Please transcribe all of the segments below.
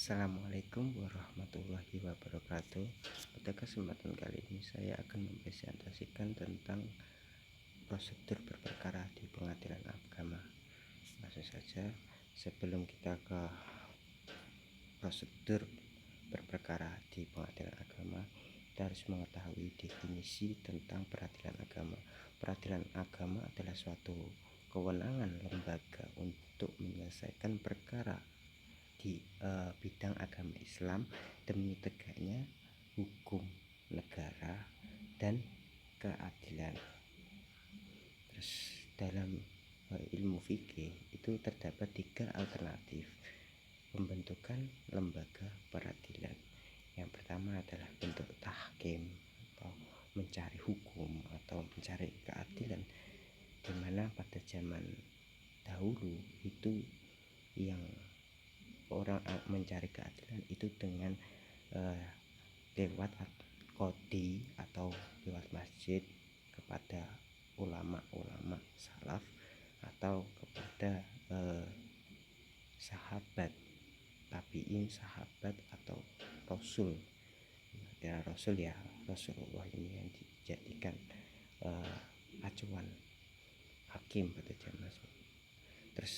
Assalamualaikum warahmatullahi wabarakatuh. Pada kesempatan kali ini saya akan mempresentasikan tentang prosedur berperkara di pengadilan agama. Langsung saja, sebelum kita ke prosedur berperkara di pengadilan agama, kita harus mengetahui definisi tentang peradilan agama. Peradilan agama adalah suatu kewenangan lembaga untuk menyelesaikan perkara di bidang agama Islam demi tegaknya hukum negara dan keadilan. Terus dalam ilmu fikih itu terdapat 3 alternatif pembentukan lembaga peradilan. Yang pertama adalah bentuk tahkim atau mencari hukum atau mencari keadilan, di mana pada zaman dahulu itu yang orang mencari keadilan itu dengan lewat qadhi atau lewat masjid kepada ulama-ulama salaf atau kepada sahabat tabiin, sahabat atau rasul. Ya rasul, ya Rasulullah ini yang dijadikan acuan hakim pada zaman. Terus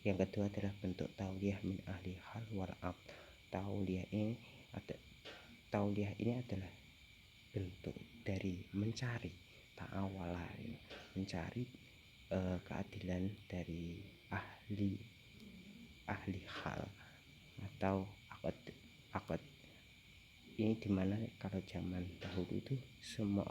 yang kedua adalah bentuk tauliyah min ahli hal wal aqd. Tauliyah ini adalah bentuk dari mencari ta'awala, mencari keadilan dari ahli hal atau akad. Ini dimana kalau zaman dahulu itu semua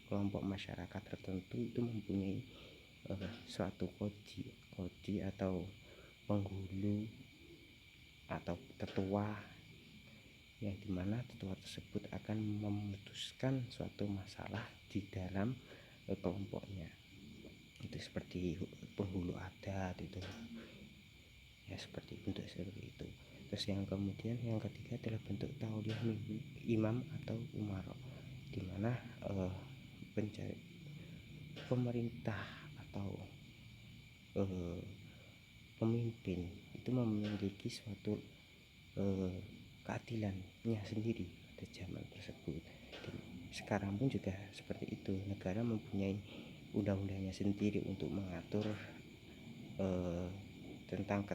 kelompok masyarakat tertentu itu mempunyai suatu kodi atau penghulu atau tetua, yang dimana tetua tersebut akan memutuskan suatu masalah di dalam kelompoknya. Itu seperti penghulu adat itu ya, seperti itu. Terus yang ketiga adalah bentuk tauliyah imam atau umaro, di mana pemerintah atau pemimpin itu memiliki suatu keadilannya sendiri pada zaman tersebut. Sekarang pun juga seperti itu, negara mempunyai undang-undangnya sendiri untuk mengatur tentang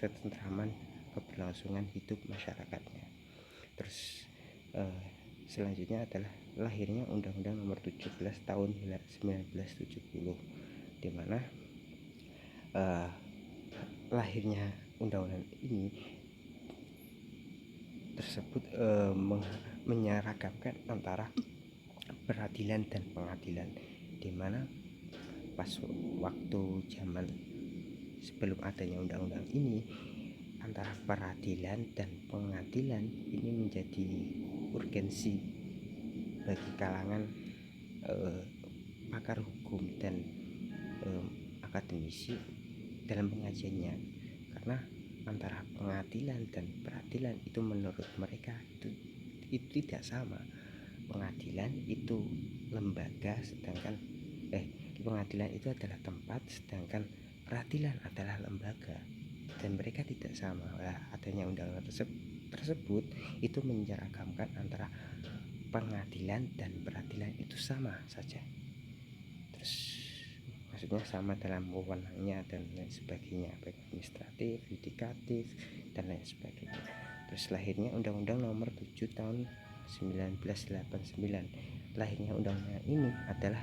ketentraman keberlangsungan hidup masyarakatnya. Terus selanjutnya adalah lahirnya Undang-Undang Nomor 17 Tahun 1970, di mana lahirnya undang-undang ini tersebut menyeragamkan antara peradilan dan pengadilan, di mana pas waktu zaman sebelum adanya undang-undang ini, antara peradilan dan pengadilan ini menjadi urgensi bagi kalangan pakar hukum dan akademisi dalam pengajiannya, karena antara pengadilan dan peradilan itu menurut mereka itu tidak sama. Pengadilan itu lembaga, sedangkan pengadilan itu adalah tempat, sedangkan peradilan adalah lembaga, dan mereka tidak sama. Adanya undang-undang tersebut itu menyeragamkan antara pengadilan dan peradilan itu sama saja. Terus maksudnya sama dalam wewenangnya dan lain sebagainya, baik administratif, yudikatif dan lain sebagainya. Terus lahirnya Undang-Undang Nomor 7 Tahun 1989. Lahirnya undang-undang ini adalah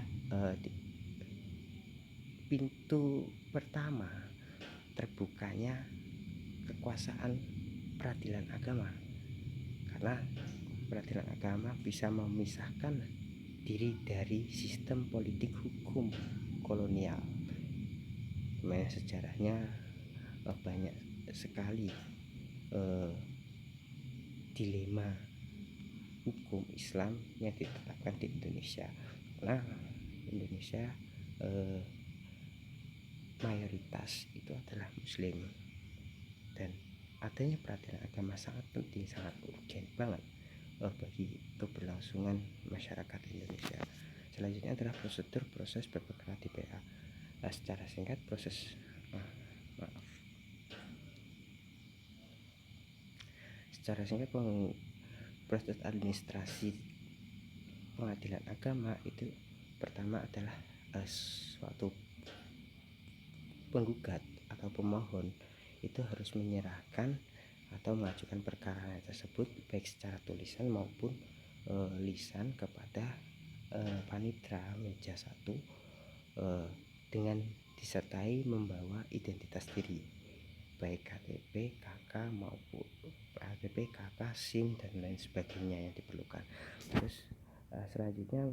pintu pertama terbukanya kekuasaan peradilan agama, karena peradilan agama bisa memisahkan diri dari sistem politik hukum kolonial. Dimana sejarahnya banyak sekali dilema hukum Islam yang ditetapkan di Indonesia, karena Indonesia mayoritas itu adalah Muslim, dan adanya peradilan agama sangat penting, sangat urgen banget bagi keberlangsungan masyarakat Indonesia. Selanjutnya adalah proses berperkara di PA. Secara singkat, secara singkat, proses administrasi pengadilan agama itu pertama adalah suatu penggugat atau pemohon itu harus menyerahkan atau mengajukan perkara tersebut baik secara tulisan maupun lisan kepada panitra meja 1 dengan disertai membawa identitas diri baik KTP, KK maupun KTP, KK, SIM dan lain sebagainya yang diperlukan. Terus selanjutnya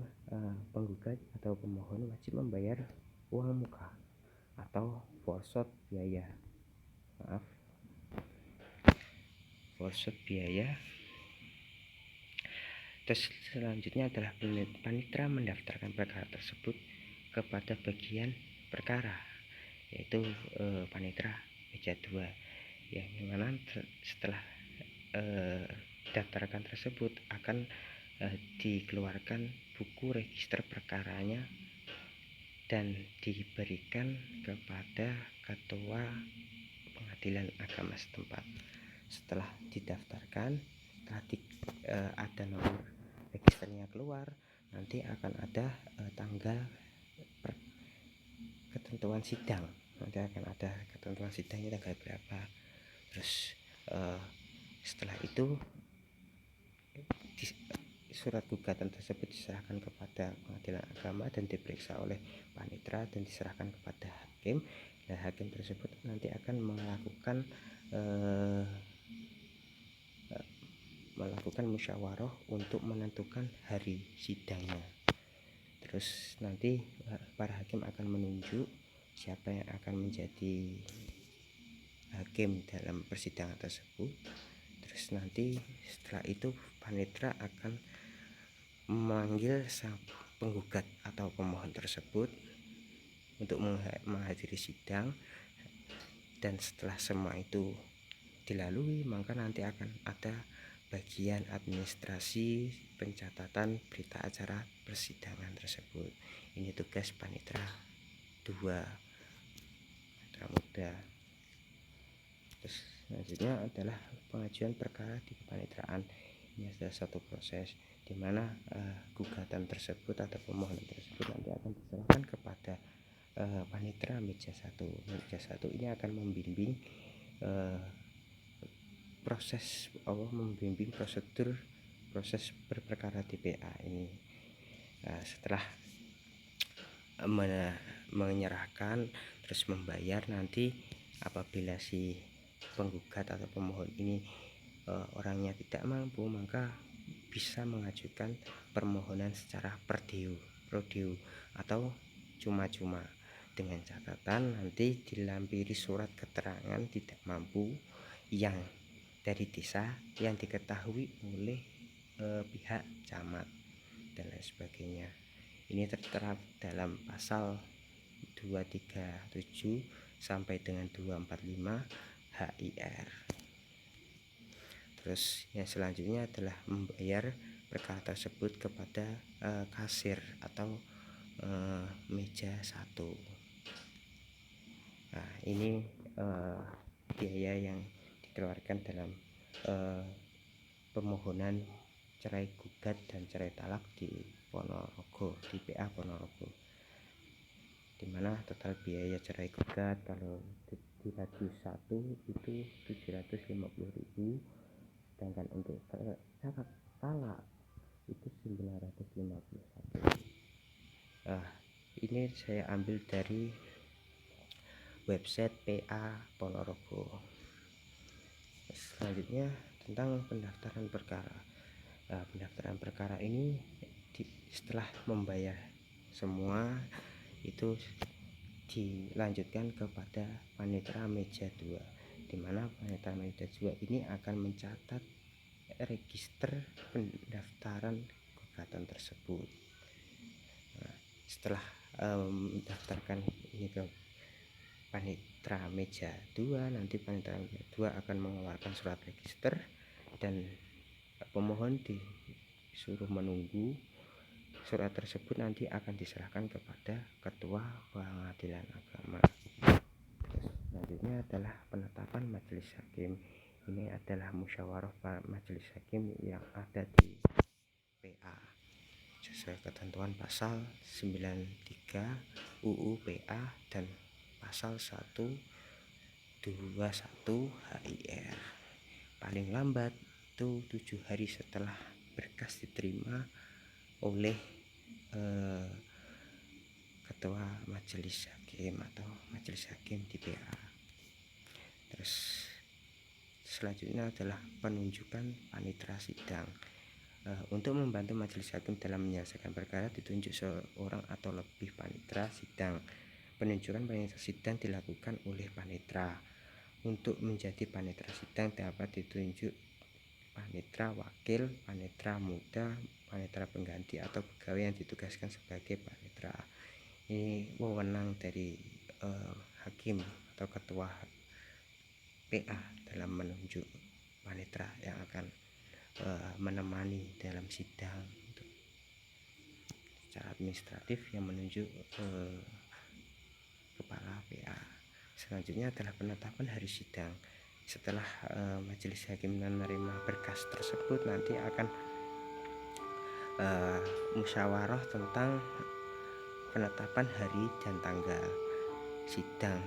penggugat atau pemohon wajib membayar uang muka atau forsot biaya. Terus selanjutnya adalah panitra mendaftarkan perkara tersebut kepada bagian perkara, yaitu panitra meja 2, yang dimana setelah daftarkan tersebut akan dikeluarkan buku register perkaranya dan diberikan kepada ketua pengadilan agama setempat. Setelah didaftarkan, ada nomor registernya keluar, nanti akan ada tanggal ketentuan sidang. Nanti akan ada ketentuan sidangnya tanggal berapa. Terus setelah itu surat gugatan tersebut diserahkan kepada pengadilan agama dan diperiksa oleh panitra dan diserahkan kepada hakim. Dan hakim tersebut nanti akan melakukan musyawarah untuk menentukan hari sidangnya. Terus nanti para hakim akan menunjuk siapa yang akan menjadi hakim dalam persidangan tersebut. Terus nanti setelah itu panitra akan memanggil sang penggugat atau pemohon tersebut untuk menghadiri sidang, dan setelah semua itu dilalui maka nanti akan ada bagian administrasi pencatatan berita acara persidangan tersebut. Ini tugas panitra 2, panitra muda. Terus selanjutnya adalah pengajuan perkara di kepanitraan. Ini adalah satu proses di mana gugatan tersebut atau permohonan tersebut nanti akan diserahkan kepada panitra meja 1. Meja 1 ini akan membimbing proses berperkara TPA ini. Setelah menyerahkan terus membayar, nanti apabila si penggugat atau pemohon ini orangnya tidak mampu, maka bisa mengajukan permohonan secara prodeo atau cuma-cuma, dengan catatan nanti dilampiri surat keterangan tidak mampu yang dari desa yang diketahui oleh pihak camat dan lain sebagainya. Ini tertera dalam pasal 237 sampai dengan 245 HIR. Terus yang selanjutnya adalah membayar perkara tersebut kepada kasir atau meja 1. Nah, ini biaya yang dikeluarkan dalam permohonan cerai gugat dan cerai talak di Ponorogo, di PA Ponorogo, dimana total biaya cerai gugat kalau di radius 1 itu 750.000, sedangkan untuk cerai talak itu 951. Ini saya ambil dari website PA Ponorogo. Selanjutnya tentang pendaftaran perkara. Pendaftaran perkara ini setelah membayar semua itu dilanjutkan kepada panitra meja 2, di mana panitra meja 2 ini akan mencatat register pendaftaran gugatan tersebut. Setelah mendaftarkan ini ke panitra meja 2, nanti panitra meja 2 akan mengeluarkan surat register dan pemohon disuruh menunggu. Surat tersebut nanti akan diserahkan kepada ketua pengadilan agama. Terus selanjutnya adalah penetapan majelis hakim. Ini adalah musyawarah majelis hakim yang ada di PA sesuai ketentuan pasal 93 UU PA dan pasal 121 HIR. Paling lambat itu 7 hari setelah berkas diterima oleh ketua majelis hakim atau majelis hakim di PA. Terus selanjutnya adalah penunjukan panitera sidang. Untuk membantu majelis hakim dalam menyelesaikan perkara ditunjuk seorang atau lebih panitera sidang. Penunjukan panitera sidang dilakukan oleh panitera. Untuk menjadi panitera sidang dapat ditunjuk panitera wakil, panitera muda, panitera pengganti atau pegawai yang ditugaskan sebagai panitera. Ini wewenang dari hakim atau ketua PA dalam menunjuk panitera yang akan menemani dalam sidang. Secara administratif yang menunjuk kepala PA. Selanjutnya adalah penetapan hari sidang. Setelah majelis hakim menerima berkas tersebut, nanti akan musyawarah tentang penetapan hari dan tanggal sidang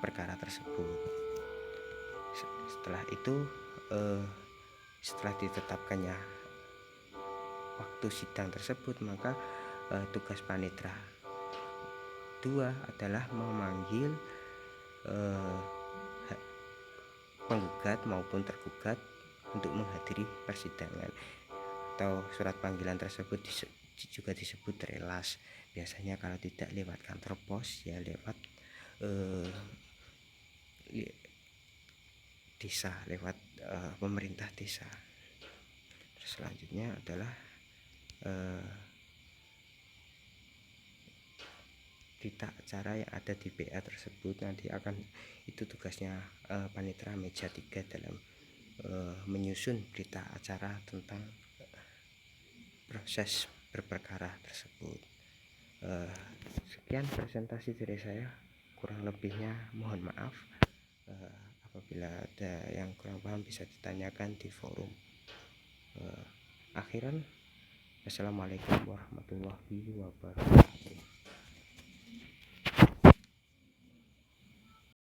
perkara tersebut. Setelah itu setelah ditetapkannya waktu sidang tersebut, maka tugas panitera 2 adalah memanggil penggugat maupun tergugat untuk menghadiri persidangan, atau surat panggilan tersebut juga disebut relas. Biasanya kalau tidak lewat kantor pos ya lewat desa, lewat pemerintah desa. Terus selanjutnya adalah berita acara yang ada di PA tersebut. Nanti akan itu tugasnya panitera meja 3 dalam menyusun berita acara tentang proses berperkara tersebut. Sekian presentasi dari saya, kurang lebihnya mohon maaf. Apabila ada yang kurang paham bisa ditanyakan di forum. Akhiran, assalamualaikum warahmatullahi wabarakatuh.